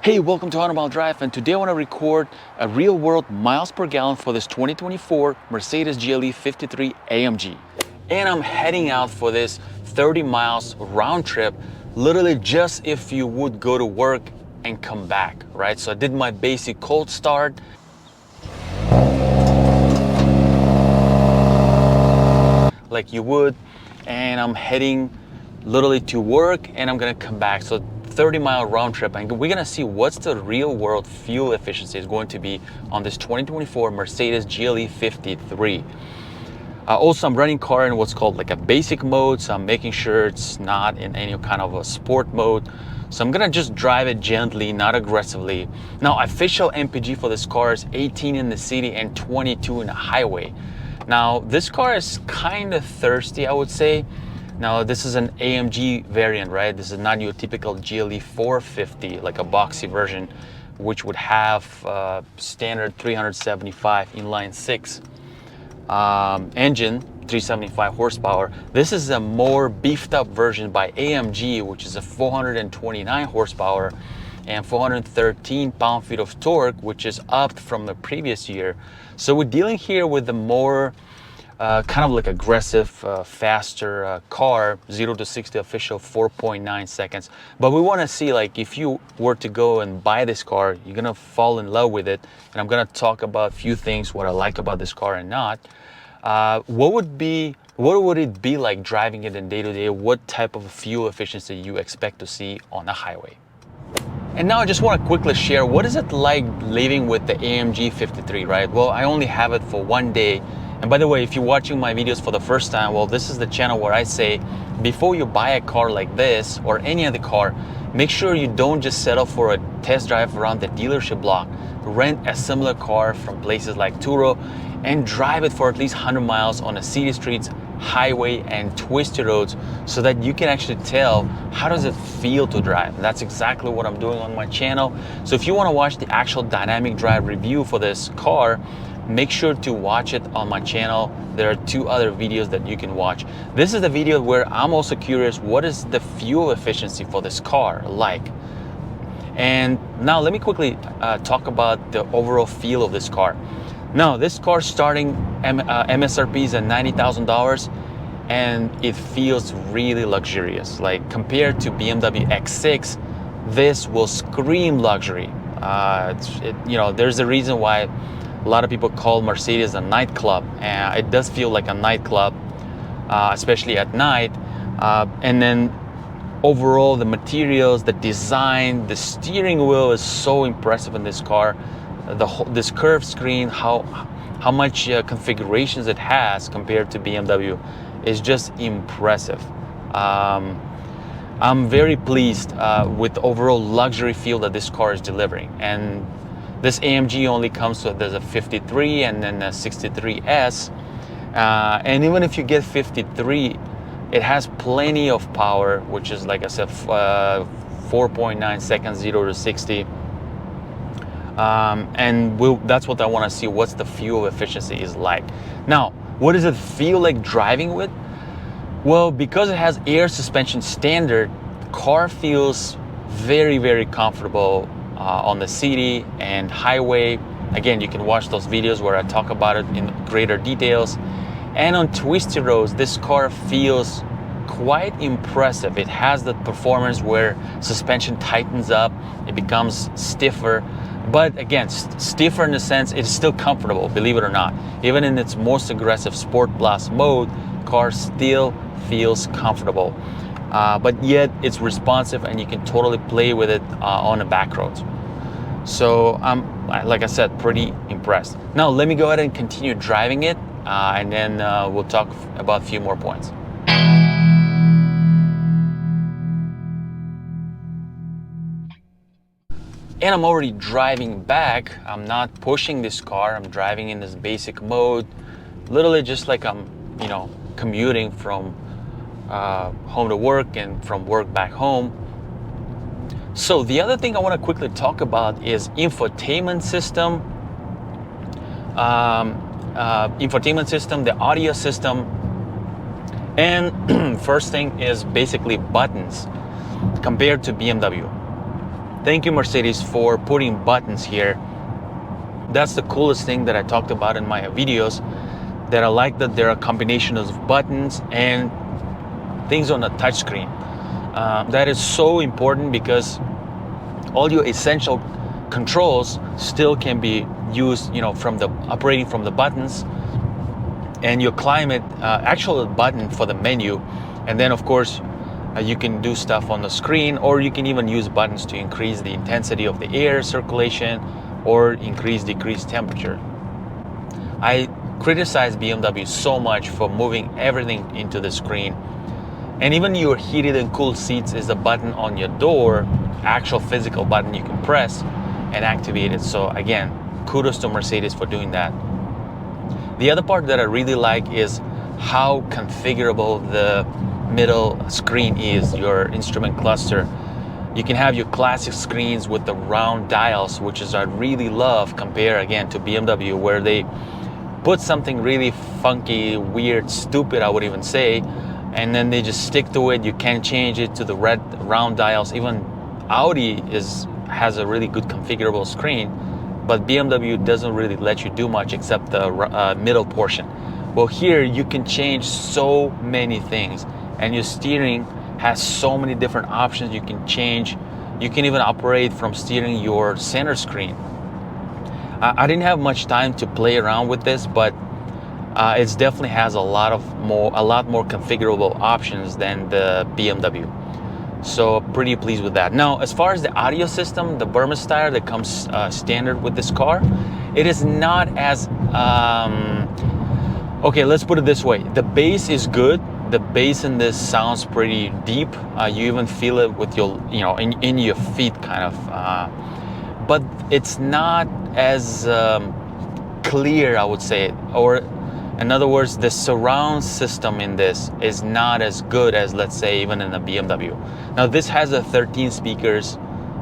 Hey, welcome to 100 Mile Drive, and today I want to record a real-world miles per gallon for this 2024 Mercedes GLE 53 AMG. And I'm heading out for this 30 miles round trip, literally just if you would go to work and come back, right? So I did my basic cold start. Like you would, and I'm heading literally to work and I'm gonna come back. So 30-mile round trip, and we're gonna see what's the real world fuel efficiency is going to be on this 2024 Mercedes GLE 53. Also, I'm running car in what's called like a basic mode, so I'm making sure it's not in any kind of a sport mode. So I'm gonna just drive it gently, not aggressively. Now, official MPG for this car is 18 in the city and 22 in the highway. Now, this car is kind of thirsty, I would say. Now, this is an AMG variant, right? This is not your typical GLE 450, like a boxy version, which would have standard 375 inline six engine, 375 horsepower. This is a more beefed up version by AMG, which is a 429 horsepower and 413 pound-feet of torque, which is upped from the previous year. So we're dealing here with the more kind of like aggressive, faster car, 0 to 60 official 4.9 seconds. But we want to see, like, if you were to go and buy this car, you're gonna fall in love with it. And I'm gonna talk about a few things, what I like about this car and not. What would it be like driving it in day to day? What type of fuel efficiency you expect to see on the highway? And now I just want to quickly share, what is it like living with the AMG 53, right? Well, I only have it for one day. And by the way, if you're watching my videos for the first time, well, this is the channel where I say, before you buy a car like this or any other car, make sure you don't just settle for a test drive around the dealership block. Rent a similar car from places like Turo and drive it for at least 100 miles on the city streets, highway, and twisty roads, so that you can actually tell how does it feel to drive. And that's exactly what I'm doing on my channel. So if you want to watch the actual dynamic drive review for this car, make sure to watch it on my channel. There are 2 other videos that you can watch. This is the video where I'm also curious, what is the fuel efficiency for this car like? And now let me quickly talk about the overall feel of this car. Now, this car starting MSRP is at $90,000, and it feels really luxurious. Like, compared to BMW X6, this will scream luxury. There's a reason why a lot of people call Mercedes a nightclub, and it does feel like a nightclub, especially at night. And then overall, the materials, the design, the steering wheel is so impressive in this car. This curved screen, how much configurations it has compared to BMW is just impressive. I'm very pleased with the overall luxury feel that this car is delivering. And this AMG only comes with, there's a 53 and then a 63S. And even if you get 53, it has plenty of power, which is, like I said, 4.9 seconds, 0 to 60. That's what I want to see, what's the fuel efficiency is like. Now, what does it feel like driving with? Well, because it has air suspension standard, the car feels very, very comfortable on the city and highway. Again, you can watch those videos where I talk about it in greater details. And on twisty roads, this car feels quite impressive. It has the performance where suspension tightens up, it becomes stiffer. But again, stiffer in the sense it's still comfortable, believe it or not. Even in its most aggressive Sport Plus mode, car still feels comfortable. But yet it's responsive and you can totally play with it on the back roads. So I'm, like I said, pretty impressed. Now let me go ahead and continue driving it and then we'll talk about a few more points. And I'm already driving back. I'm not pushing this car. I'm driving in this basic mode, literally just like I'm, commuting from home to work and from work back home. So the other thing I want to quickly talk about is infotainment system. The audio system. And first thing is basically buttons compared to BMW. Thank you, Mercedes, for putting buttons here. That's the coolest thing that I talked about in my videos, that I like that there are combinations of buttons and things on the touchscreen. That is so important because all your essential controls still can be used, you know, from the operating from the buttons, and your climate actual button for the menu, and then of course you can do stuff on the screen, or you can even use buttons to increase the intensity of the air circulation or decrease temperature. I criticize BMW so much for moving everything into the screen, and even your heated and cooled seats is a button on your door, actual physical button you can press and activate it. So again, kudos to Mercedes for doing that. The other part that I really like is how configurable the middle screen is, your instrument cluster. You can have your classic screens with the round dials, which is I really love, compare again to BMW, where they put something really funky, weird, stupid, I would even say, and then they just stick to it. You can't change it to the red round dials. Even Audi has a really good configurable screen, but BMW doesn't really let you do much except the middle portion. Well, here you can change so many things, and your steering has so many different options you can change. You can even operate from steering your center screen. I didn't have much time to play around with this, but it definitely has a lot more configurable options than the BMW. So pretty pleased with that. Now, as far as the audio system, the Burmester that comes standard with this car, it is not as okay, let's put it this way. The bass is good. The bass in this sounds pretty deep. You even feel it with your, you know, in your feet kind of. But it's not as clear, I would say. Or in other words, the surround system in this is not as good as, let's say, even in a BMW. Now, this has a 13 speakers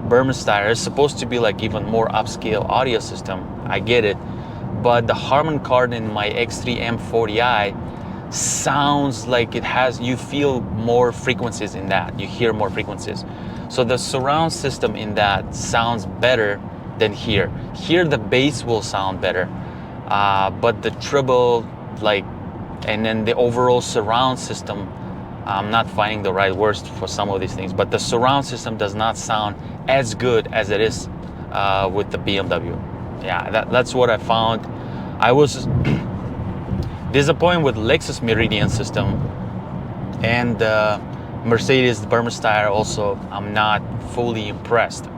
Burmester. It's supposed to be like even more upscale audio system. I get it. But the Harman Kardon in my X3 M40i sounds like it has, you feel more frequencies in that. You hear more frequencies. So the surround system in that sounds better than here. Here the bass will sound better, but the treble, like, and then the overall surround system, I'm not finding the right words for some of these things, but the surround system does not sound as good as it is with the BMW. Yeah, that's what I found. I was disappointed with Lexus Meridian system, and Mercedes Burmester also, I'm not fully impressed.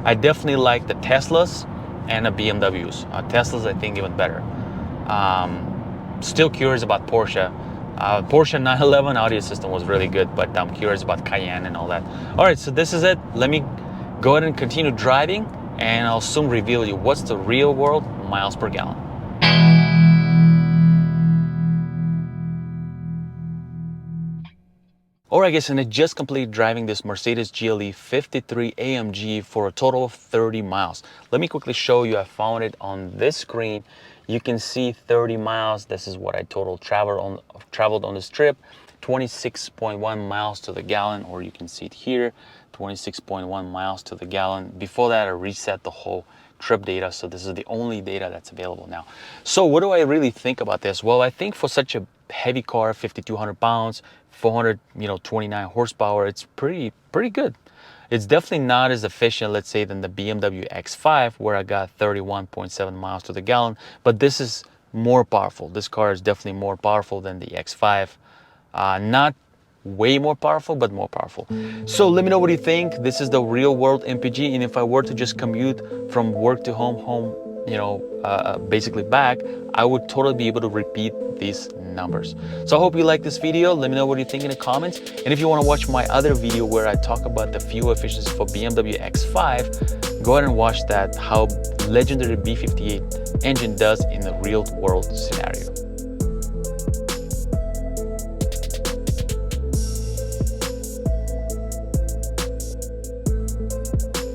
I definitely like the Teslas and the BMWs. Teslas, I think, even better. Still curious about Porsche. Porsche 911 audio system was really good, but I'm curious about Cayenne and all that. All right, so this is it. Let me go ahead and continue driving, and I'll soon reveal you what's the real world miles per gallon. Alright guys, and I just completed driving this Mercedes GLE 53 AMG for a total of 30 miles. Let me quickly show you. I found it on this screen. You can see 30 miles. This is what I traveled on this trip. 26.1 miles to the gallon, or you can see it here, 26.1 miles to the gallon. Before that, I reset the whole trip data, so this is the only data that's available now. So what do I really think about this? Well, I think for such a heavy car, 5,200 pounds, 429 horsepower, it's pretty good. It's definitely not as efficient, let's say, than the BMW X5, where I got 31.7 miles to the gallon, but this is more powerful. This car is definitely more powerful than the X5. Not way more powerful, but more powerful. So let me know what you think. This is the real world MPG, and if I were to just commute from work to home, basically back, I would totally be able to repeat these numbers. So I hope you like this video. Let me know what you think in the comments, and if you want to watch my other video where I talk about the fuel efficiency for BMW X5, go ahead and watch that, how legendary B58 engine does in the real world scenario.